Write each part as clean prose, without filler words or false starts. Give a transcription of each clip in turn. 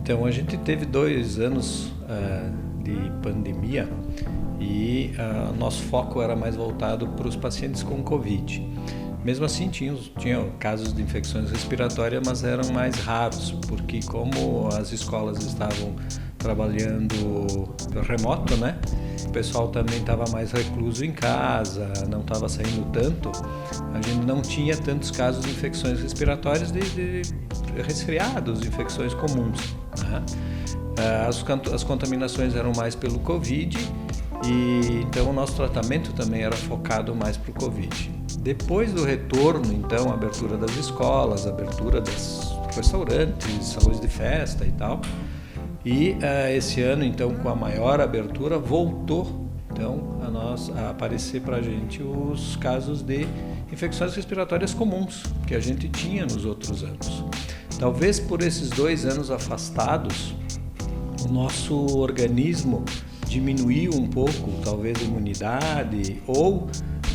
Então, a gente teve 2 anos de pandemia e nosso foco era mais voltado para os pacientes com Covid. Mesmo assim, tinha casos de infecções respiratórias, mas eram mais raros, porque como as escolas estavam trabalhando remoto, né? O pessoal também estava mais recluso em casa, não estava saindo tanto. A gente não tinha tantos casos de infecções respiratórias de resfriados, infecções comuns, né? As contaminações eram mais pelo Covid e então o nosso tratamento também era focado mais para o Covid. Depois do retorno, então, a abertura das escolas, a abertura dos restaurantes, salões de festa e tal, e esse ano, então, com a maior abertura, voltou então, a aparecer para a gente os casos de infecções respiratórias comuns que a gente tinha nos outros anos. Talvez por esses 2 anos afastados, o nosso organismo diminuiu um pouco, talvez a imunidade, ou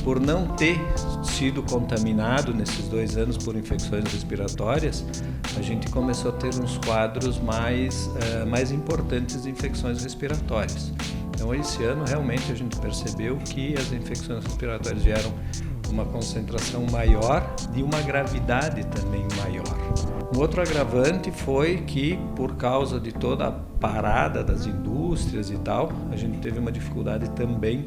por não ter sido contaminado nesses 2 anos por infecções respiratórias, a gente começou a ter uns quadros mais importantes de infecções respiratórias. Então, esse ano, realmente, a gente percebeu que as infecções respiratórias vieram uma concentração maior e uma gravidade também maior. Um outro agravante foi que, por causa de toda a parada das indústrias e tal, a gente teve uma dificuldade também,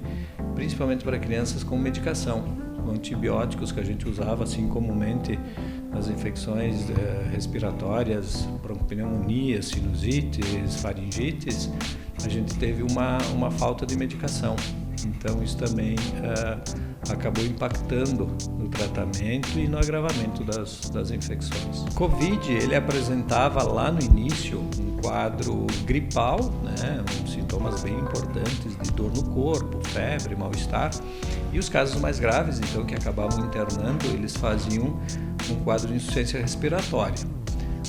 principalmente para crianças com medicação, com antibióticos que a gente usava assim comumente nas infecções respiratórias, broncopneumonias, sinusites, faringites, a gente teve uma falta de medicação. Então isso também acabou impactando no tratamento e no agravamento das infecções. Covid, ele apresentava lá no início um quadro gripal, né, sintomas bem importantes de dor no corpo, febre, mal-estar, e os casos mais graves, então, que acabavam internando, eles faziam um quadro de insuficiência respiratória.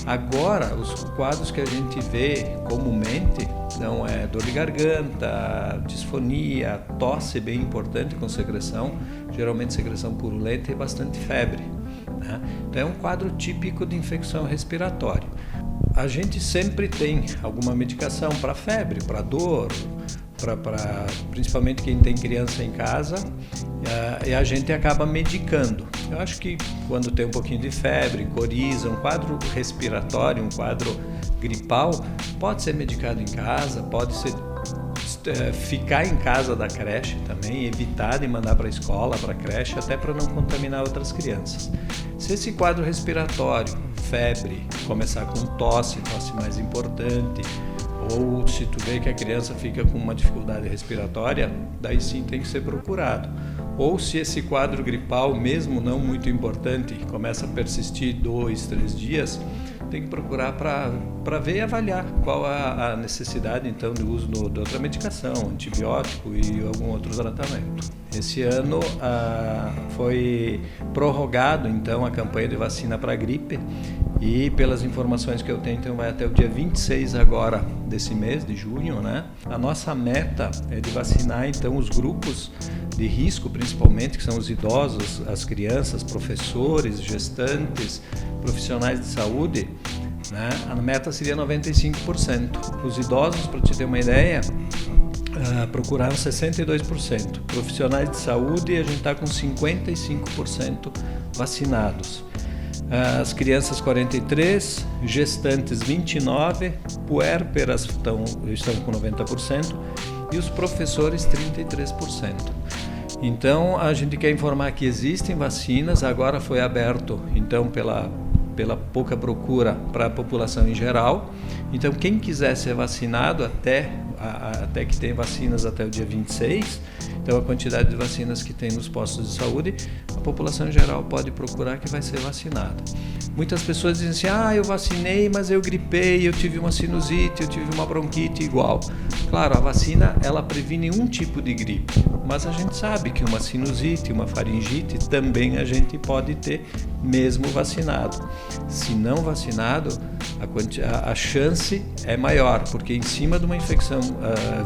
Agora, os quadros que a gente vê comumente são dor de garganta, disfonia, tosse bem importante com secreção, geralmente secreção purulenta e bastante febre, né? Então é um quadro típico de infecção respiratória. A gente sempre tem alguma medicação para febre, para dor, principalmente quem tem criança em casa, e a gente acaba medicando. Eu acho que quando tem um pouquinho de febre, coriza, um quadro respiratório, um quadro gripal, pode ser medicado em casa, pode ser ficar em casa da creche também, evitar de mandar para a escola, para a creche, até para não contaminar outras crianças. Se esse quadro respiratório, febre, começar com tosse mais importante, ou se tu vê que a criança fica com uma dificuldade respiratória, daí sim tem que ser procurado. Ou se esse quadro gripal, mesmo não muito importante, começa a persistir 2, 3 dias, tem que procurar para ver e avaliar qual a necessidade então de uso de outra medicação, antibiótico e algum outro tratamento. Esse ano foi prorrogado então a campanha de vacina para gripe e pelas informações que eu tenho, então vai até o dia 26 agora desse mês de junho, né? A nossa meta é de vacinar então os grupos de risco, principalmente, que são os idosos, as crianças, professores, gestantes, profissionais de saúde, né? A meta seria 95%. Os idosos, para te ter uma ideia, procuraram 62%. Profissionais de saúde, a gente está com 55% vacinados. As crianças 43%, gestantes 29%, puérperas estão com 90% e os professores 33%. Então a gente quer informar que existem vacinas, agora foi aberto então pela pouca procura para a população em geral. Então quem quiser ser vacinado até que tem vacinas até o dia 26, então a quantidade de vacinas que tem nos postos de saúde, a população em geral pode procurar que vai ser vacinada. Muitas pessoas dizem assim, eu vacinei, mas eu gripei, eu tive uma sinusite, eu tive uma bronquite igual. Claro, a vacina ela previne um tipo de gripe, mas a gente sabe que uma sinusite, uma faringite também a gente pode ter mesmo vacinado. Se não vacinado, a chance é maior, porque em cima de uma infecção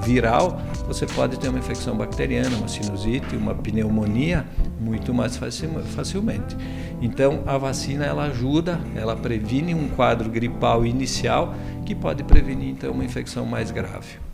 viral, você pode ter uma infecção bacteriana, uma sinusite, uma pneumonia muito mais facilmente. Então, a vacina ela ajuda, ela previne um quadro gripal inicial que pode prevenir então uma infecção mais grave.